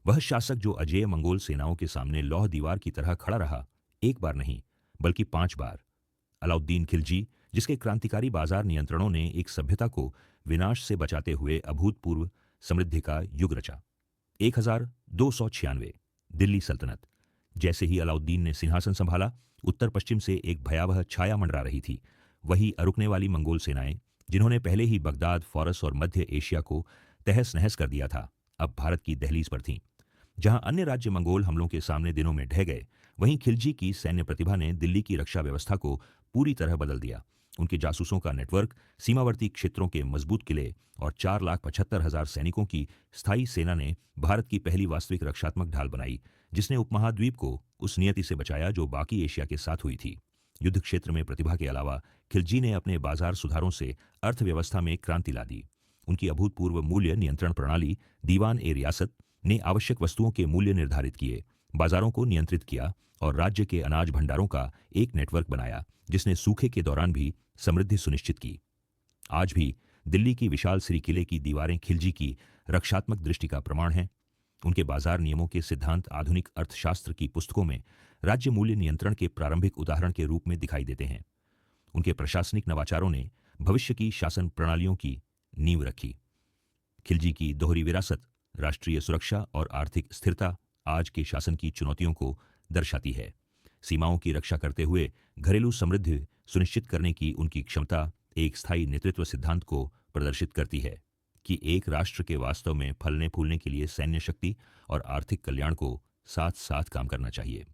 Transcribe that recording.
वह शासक जो अजेय मंगोल सेनाओं के सामने लौह दीवार की तरह खड़ा रहा, एक बार नहीं बल्कि 5 बार। अलाउद्दीन खिलजी, जिसके क्रांतिकारी बाजार नियंत्रणों ने एक सभ्यता को विनाश से बचाते हुए अभूतपूर्व समृद्धि का युग रचा। 1296 दिल्ली सल्तनत। जैसे ही अलाउद्दीन ने सिंहासन संभाला, उत्तर पश्चिम से एक भयावह छाया मंडरा रही थी। वही अरुकने वाली मंगोल सेनाएं, जिन्होंने पहले ही बगदाद, फारस और मध्य एशिया को तहस नहस कर दिया था, अब भारत की दहलीज पर थीं। जहां अन्य राज्य मंगोल हमलों के सामने दिनों में ढह गए, वहीं खिलजी की सैन्य प्रतिभा ने दिल्ली की रक्षा व्यवस्था को पूरी तरह बदल दिया। उनके जासूसों का नेटवर्क, सीमावर्ती क्षेत्रों के मजबूत किले और 4,75,000 सैनिकों की स्थायी सेना ने भारत की पहली वास्तविक रक्षात्मक ढाल बनाई, जिसने उपमहाद्वीप को उस नियति से बचाया जो बाकी एशिया के साथ हुई थी। युद्ध क्षेत्र में प्रतिभा के अलावा खिलजी ने अपने बाजार सुधारों से अर्थव्यवस्था में क्रांति ला दी। उनकी अभूतपूर्व मूल्य नियंत्रण प्रणाली, दीवान ए रियासत, ने आवश्यक वस्तुओं के मूल्य निर्धारित किए, बाजारों को नियंत्रित किया और राज्य के अनाज भंडारों का एक नेटवर्क बनाया, जिसने सूखे के दौरान भी समृद्धि सुनिश्चित की। आज भी दिल्ली की विशाल श्री किले की दीवारें खिलजी की रक्षात्मक दृष्टि का प्रमाण हैं। उनके बाजार नियमों के सिद्धांत आधुनिक अर्थशास्त्र की पुस्तकों में राज्य मूल्य नियंत्रण के प्रारंभिक उदाहरण के रूप में दिखाई देते हैं। उनके प्रशासनिक नवाचारों ने भविष्य की शासन प्रणालियों की नींव रखी। खिलजी की दोहरी विरासत, राष्ट्रीय सुरक्षा और आर्थिक स्थिरता आज के शासन की चुनौतियों को दर्शाती है। सीमाओं की रक्षा करते हुए घरेलू समृद्धि सुनिश्चित करने की उनकी क्षमता एक स्थायी नेतृत्व सिद्धांत को प्रदर्शित करती है कि एक राष्ट्र के वास्तव में फलने फूलने के लिए सैन्य शक्ति और आर्थिक कल्याण को साथ साथ काम करना चाहिए।